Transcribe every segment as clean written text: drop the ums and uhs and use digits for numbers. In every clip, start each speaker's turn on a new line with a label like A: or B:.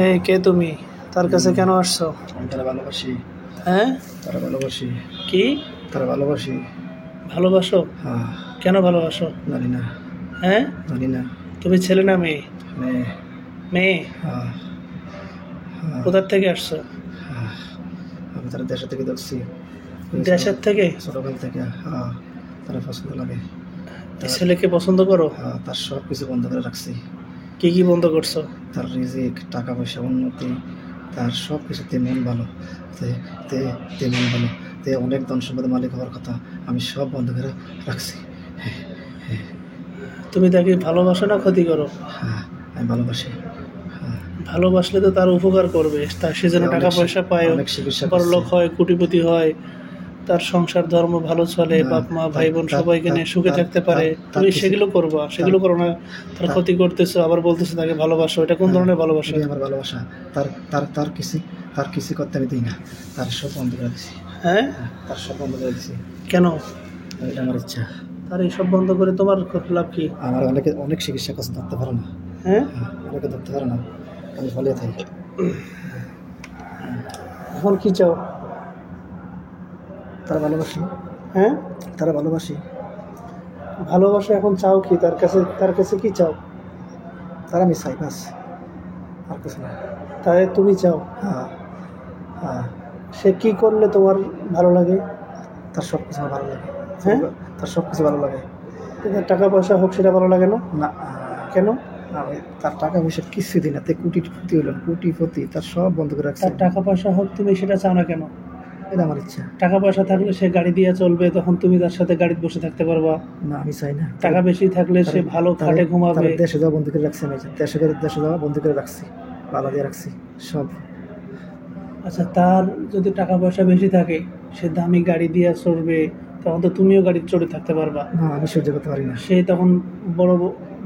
A: এই কে তুমি? তার কাছে কেন আসছো?
B: আমি তারা ভালোবাসি।
A: হ্যাঁ,
B: তারা ভালোবাসি।
A: কি
B: তারা ভালোবাসি।
A: ভালোবাসো?
B: হ্যাঁ,
A: কেন ভালোবাসো?
B: জানি না।
A: হ্যাঁ,
B: জানি না।
A: তুমি ছেলে না মেয়ে?
B: মেয়ে।
A: মেয়ে।
B: হ্যাঁ, হ্যাঁ,
A: কোথার থেকে আসছো?
B: হ্যাঁ। আমি তারা দেশের থেকে দেখছি।
A: দেশের থেকে?
B: ছোটকাল থেকে। হ্যাঁ, তারা পছন্দ লাগে।
A: এই ছেলেকে পছন্দ করো?
B: হ্যাঁ, তার সব কিছু বন্ধ করে রাখছি।
A: কি কি বন্ধ করছো?
B: তার রিজিক, টাকা পয়সা, উন্নতি, তার সব কিছুতে মন ভালো। তে মন ভালো। অনেক ধন সম্পদের মালিক হওয়ার কথা, আমি সব বন্ধ করে রাখছি।
A: তুমি তাকে ভালোবাসো না ক্ষতি করো?
B: হ্যাঁ, আমি ভালোবাসি। হ্যাঁ,
A: ভালোবাসলে তো তার উপকার করবে, তার সে যেন টাকা পয়সা পায়,
B: অনেক চিকিৎসা
A: বড়লোক হয়, কোটিপতি হয়, তার সংসার ধর্ম ভালো চলে,
B: হ্যাঁ,
A: বাপ মা ভাই বোন সবাইকে নিয়ে সুখে থাকতে পারে। তুমি সেগুলো করবা? সেগুলো করো না, তার ক্ষতি করতেছো, আবার বলতেছো তাকে ভালোবাসো। এটা কোন ধরনের ভালোবাসা?
B: আমার ভালোবাসা। তার কিছু করতে আমি দিই না, তার সব বন্ধ করে দিছি।
A: হ্যাঁ,
B: তার সব বন্ধ করে দিছি।
A: কেন?
B: এটা আমার ইচ্ছা।
A: তার এই সব বন্ধ করে তোমার লাভ কি?
B: আমার অনেক চিকিৎসা কাছে ধরতে পারে না।
A: হ্যাঁ,
B: অনেকে ধরতে পারে না, আমি ফলিয়ে থাকি।
A: এখন কি চাও?
B: তারা ভালোবাসি।
A: হ্যাঁ,
B: তারা ভালোবাসি।
A: ভালোবাসা এখন চাও কি? তার কাছে কি চাও?
B: তারা আমি চাই, বাস, আর কিছু না।
A: তাই তুমি চাও?
B: হ্যাঁ, হ্যাঁ।
A: সে কি করলে তোমার ভালো লাগে?
B: তার সব কিছু ভালো লাগে।
A: হ্যাঁ,
B: তার সব কিছু ভালো লাগে।
A: তার টাকা পয়সা হোক সেটা ভালো লাগে না?
B: না।
A: কেন?
B: আমি তার টাকা পয়সা কিছু দিই না। কোটিপতি হইলেন, কোটিপতি, তার সব বন্ধ করে রাখছে।
A: তার টাকা পয়সা হোক, তুমি সেটা চাও না কেন?
B: এটা আমার ইচ্ছা।
A: টাকা পয়সা থাকলে সে গাড়ি দিয়ে চলবে, তখন তুমি তার সাথে গাড়িতে বসে থাকতে পারবা।
B: না, আমি চাই না।
A: টাকা বেশি থাকলে সে ভালো খাটে ঘুমাবে।
B: দেশে যাওয়া বন্ধ করে রাখছি। আমি দেশে যাওয়া বন্ধ করে রাখছি, বাধা দিয়ে রাখছি সব।
A: আচ্ছা, তার যদি টাকা পয়সা বেশি থাকে, সে দামি গাড়ি দিয়ে চড়বে, তখন তো তুমিও গাড়ি চড়ে থাকতে পারবা।
B: না, আমি সহ্য করতে পারি না।
A: সে তখন বড়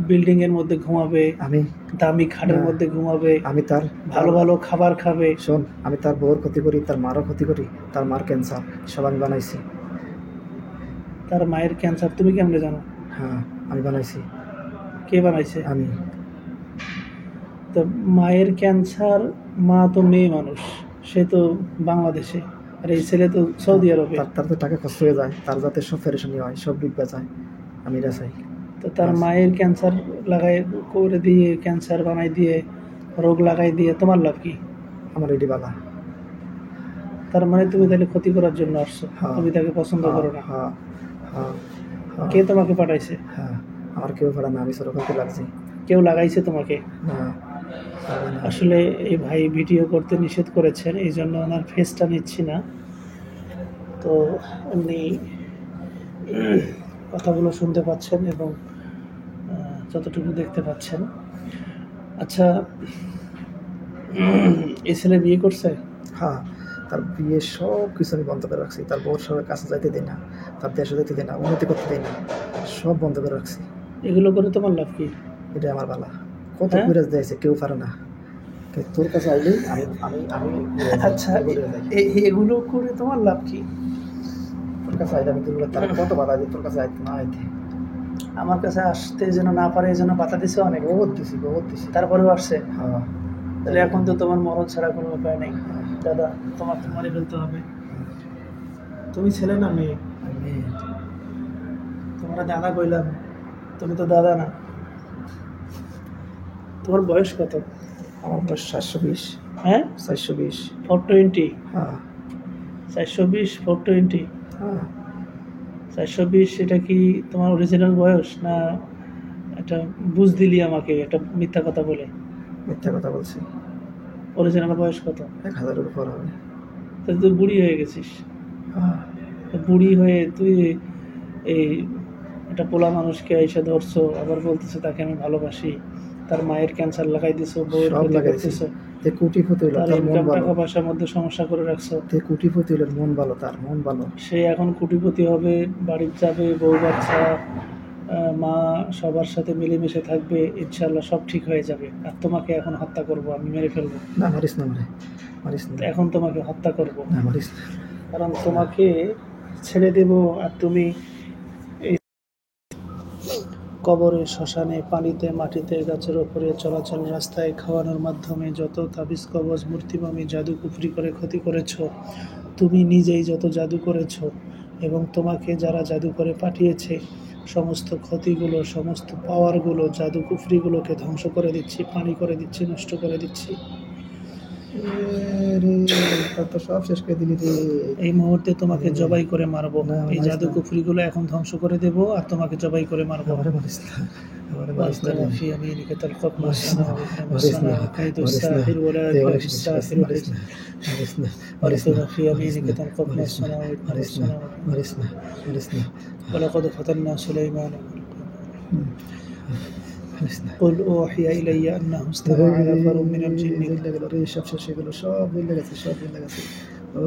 A: বিল্ডিং এর মধ্যে ঘুমাবে,
B: আমি
A: দামি খাটের মধ্যে ঘুমাবে,
B: আমি তার
A: ভালো ভালো খাবার খাবে।
B: শোন, আমি তার বউর ক্ষতি করি, তার মারও ক্ষতি করি। তার মার ক্যান্সার, সব আমি বানাইছি।
A: তার মায়ের ক্যান্সার তুমি কেমনে জানো?
B: হ্যাঁ, আমি বানাইছি।
A: কে বানাইছে?
B: আমি।
A: তো মায়ের ক্যান্সার, মা তো মেয়ে মানুষ, সে তো বাংলাদেশে, আর এই ছেলে তো সৌদি আরবে।
B: তার তো টাকা খরচ হয়ে যায়, তার যাতে সব ফেরেশানি হয়, সব ডুববে যায়, আমি এটা চাই।
A: তো তার মায়ের ক্যান্সার লাগাই করে দিয়ে, ক্যান্সার বানাই দিয়ে, রোগ লাগাই দিয়ে তোমার লাভ কি?
B: আমার এটি বালা।
A: তার মানে তুমি তাহলে ক্ষতি করার জন্য আসছো?
B: হ্যাঁ,
A: তুমি তাকে পছন্দ করো না?
B: হ্যাঁ, হ্যাঁ, হ্যাঁ।
A: কে তোমাকে পাঠাইছে?
B: হ্যাঁ, আমার কেউ পারে না, আমি ছোটকালকে লাগছি।
A: কেউ লাগাইছে তোমাকে?
B: হ্যাঁ।
A: আসলে এই ভাই ভিডিও করতে নিষেধ করেছেন, এই জন্য ওনার ফেসটা নিচ্ছি না। তো এমনি কথাগুলো শুনতে পাচ্ছেন এবং যতটুকু দেখতে পাচ্ছেন। আচ্ছা, এই ছেলে বিয়ে করছে?
B: হ্যাঁ, তার বিয়ে সব কিছু আমি বন্ধ করে রাখছি। তার বউর সবার কাছে যাইতে দিই না, তার দেশে যেতে দিই না, উন্নতি করতে দিই না, সব বন্ধ করে রাখছি।
A: এগুলো করে তোমার লাভ কি?
B: এটা আমার বালা। কত কুরাজ দিয়েছে, কেউ পারে না। তোর কাছে আইলেই আমি আমি আমি
A: আচ্ছা, এগুলো করে তোমার লাভ কি?
B: তোর কাছে আইলে আমি তোর তারা কত বাধা দিই, তোর কাছে আইতে না আইতে।
A: আমার কাছে আসতে যেন না পারে, এই জন্য বাধা দিছে অনেক।
B: বহুত দিছি।
A: তারপরেও আসছে।
B: হ্যাঁ।
A: তাহলে এখন তো তোমার মরণ ছাড়া কোনো উপায় নেই দাদা, তোমাকে মারি ফেলতে হবে। তুমি ছেলে না মেয়ে? তোমরা দাদা কইলাম, তুমি তো দাদা না। তোমার বয়স কত?
B: আমার বয়স 420।
A: হ্যাঁ,
B: 420।
A: 420?
B: হ্যাঁ,
A: 420, 420।
B: হ্যাঁ।
A: 420 এটা কি তোমার অরিজিনাল বয়স, না এটা বুঝ দিলি আমাকে একটা মিথ্যা কথা বলে?
B: মিথ্যা কথা বলছি।
A: অরিজিনাল বয়স কত?
B: 1000-এর উপর হবে।
A: তাহলে তুই বুড়ি হয়ে গেছিস।
B: হ্যাঁ।
A: বুড়ি হয়ে তুই এই একটা পোলা মানুষকে এসে ধরছো, আবার বলতেছো তাকে আমি ভালোবাসি, তার মায়ের ক্যান্সার লাগাই দিছো, বউয়ের ক্ষতি করতেছো,
B: কোটিপতি হইলো,
A: তার ইনকাম টাকা পয়সার মধ্যে সমস্যা করে রাখছো।
B: কোটিপতি হইলো, মন ভালো, তার মন ভালো।
A: সে এখন কোটিপতি হবে, বাড়ি যাবে, বউ বাচ্চা, মা সবার সাথে মিলেমিশে থাকবে, ইনশাল্লাহ সব ঠিক হয়ে যাবে। আর তোমাকে এখন হত্যা করবো, আমি মেরে ফেলবো।
B: না, মারিস না, মারিস না।
A: এখন তোমাকে হত্যা করবো,
B: না, মারিস না।
A: কারণ তোমাকে ছেড়ে দেব, আর তুমি কবরে, শ্মশানে, পানিতে, মাটিতে, গাছের ওপরে, চলাচল রাস্তায়, খাওয়ানোর মাধ্যমে যত তাবিজ কবজ মূর্তিমামি জাদু কুফরি করে ক্ষতি করেছ, তুমি নিজেই যত জাদু করেছ এবং তোমাকে যারা জাদু করে পাঠিয়েছে, সমস্ত ক্ষতিগুলো, সমস্ত পাওয়ারগুলো, জাদু কুফরিগুলোকে ধ্বংস করে দিচ্ছি, পানি করে দিচ্ছি, নষ্ট করে দিচ্ছি।
B: রে তা তো সব শেষ করে দিলি রে।
A: এই মুহূর্তে তোমাকে জবাই করে মারবো।
B: না,
A: এই
B: মারিস
A: জাদু
B: না।
A: কুফরিগুলো এখন ধ্বংস করে দেবো আর তোমাকে জবাই করে মারবো।
B: আমারে মারিস না, আমারে মারিস না রে।
A: واستوى في يمينك تلقف ما
B: মারিস না,
A: صنعوا إنما
B: মারিস না,
A: صنع كيد
B: মারিস না।
A: الساحر ولا
B: তে
A: يفلح
B: মারিস না,
A: الساحر
B: মারিস
A: حيث
B: না, মারিস না, মারিস না,
A: واستوى في يمينك
B: মারিস না,
A: تلقف ما
B: মারিস না,
A: صنعوا إنما
B: মারিস না,
A: صنعوا
B: মারিস না, মারিস না,
A: ولقد فتنا سليمان
B: মারিস না।
A: قل أوحي إلي أنه استمع نفر من الجن
B: ভুলে গেল রে, সব শেষ হয়ে গেল, সব ভুলে গেছে, সব ভুলে গেছে। ও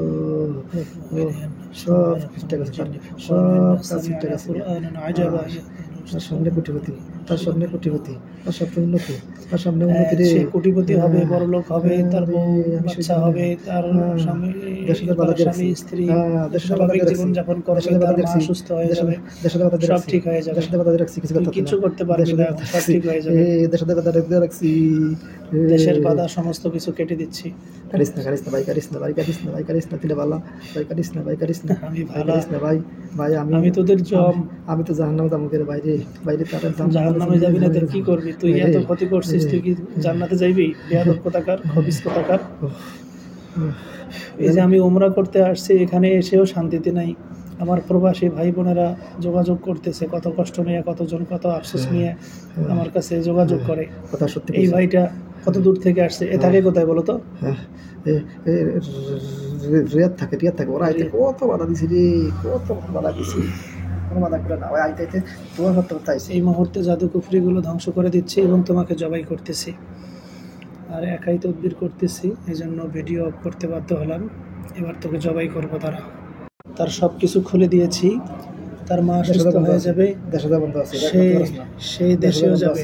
B: সব ঠিকঠাক আছে, সব কাজ ঠিকঠাক আছে।
A: قرآنا عجبا
B: তার সামনে কোটিপতি, তার সামনে কোটিপতি, তার সামনে উন্নতি, তার সামনে উন্নতি রে।
A: সে কোটিপতি হবে, বড়লোক হবে, তার বউ
B: আমি
A: বাচ্চা
B: সত্যি
A: হবে, তার
B: হ্যাঁ,
A: স্বামী,
B: দেশের
A: তার
B: বাধা
A: স্বামী
B: দেখছি।
A: স্ত্রী
B: হ্যাঁ, দেশের বাধা
A: স্বাভাবিক
B: দেখছি।
A: জীবন যাপন করবে,
B: দেশের বাধা
A: তার মা
B: দেখছি।
A: সুস্থ হয়ে যাবে,
B: দেশের বাধা
A: সব
B: দেখছি।
A: ঠিক হয়ে যাবে।
B: দেশের বাধা দেখছি, কিছু
A: তুই
B: কথা
A: কিচ্ছু করতে পারবি না, এখন সব ঠিক হয়ে যাবে।
B: দেশের বাধা দেখছি।
A: দেশের বাধা সমস্ত কিছু কেটে দিচ্ছি।
B: কারিস না, কারিস না ভাই, কারিস না ভাই, কারিস না ভাই, কারিস না তিলে বালা ভাই, কারিস না ভাই, কারিস না
A: আমি
B: ভাই,
A: ভালো,
B: কারিস না ভাই, ভাই
A: আমি তোদের জম।
B: আমি তো জাহান্নামে যাবো করে বাইরে, বাইরে তার
A: জাহান্নামে যাবি না তো কি করবি? তুই এত ক্ষতি করছিস, তুই কি জান্নাতে যাইবি? বেয়াদব কোথাকার, খবিস কোথাকার। এই যে আমি উমরা করতে আসছি, এখানে এসেও শান্তিতে নাই। আমার প্রবাসী ভাই বোনেরা যোগাযোগ করতেছে, কত কষ্ট নিয়ে, কতজন কত আফসোস নিয়ে আমার কাছে যোগাযোগ করে।
B: কথা সত্যি
A: এই ভাইটা কত দূর থেকে আসছে, এ থাকে কোথায় বলো তো?
B: হ্যাঁ, রিয়াদ থাকে, রিয়াদ থাকে। ওরা আইতে কত বাধা দিছি রে, কত বাধা দিছি, কোনো বাধা করে না। ওই আইতে আইতে তোমার করতে করতে আইসি।
A: এই মুহূর্তে জাদু কুফরিগুলো ধ্বংস করে দিচ্ছি এবং তোমাকে জবাই করতেছি। আর একাই তদবির করতেছি, এই জন্য ভিডিও অফ করতে বাধ্য হলাম। এবার তোকে জবাই করবো তারা। তার সব কিছু খুলে দিয়েছি, তার মা সুস্থ হয়ে যাবে,
B: দেশে যা বন্ধ আছে,
A: সে দেশেও যাবে,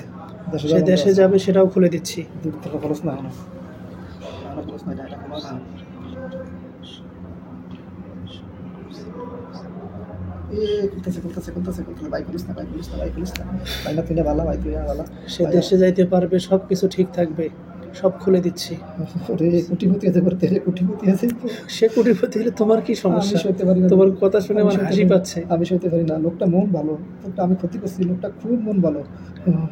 A: সে দেশে যাবে, সেটাও খুলে দিচ্ছি।
B: দূর থেকে খরচ না হলো, খরচ না, এটা কোনো না।
A: সে দেশে যাইতে পারবে, সব কিছু ঠিক থাকবে, সব খুলে দিচ্ছি। সে কোটিপতি হলে তোমার কি সমস্যা? তোমার কথা শুনে আমার হাসি পাচ্ছে।
B: আমি সইতে পারি না। লোকটা মন ভালো, লোকটা আমি ক্ষতি করছি, লোকটা খুব মন ভালো।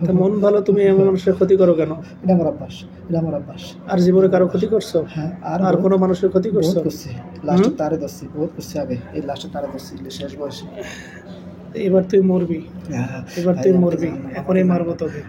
A: তা মন ভালো, তুমি এমন মানুষের ক্ষতি করো কেন?
B: এটা আমার অভ্যাস, এটা আমার অভ্যাস।
A: আর জীবনে কারো ক্ষতি করছো?
B: হ্যাঁ,
A: আর কোনো মানুষের ক্ষতি করছো?
B: করছি, লাস্টে তারে ধরছি, বহুত করছি আগে, এই লাস্টে তারে ধরছি শেষ বয়সে।
A: এবার তুই মরবি, এবার তুই মরবি, এখনই মারবো তোকে।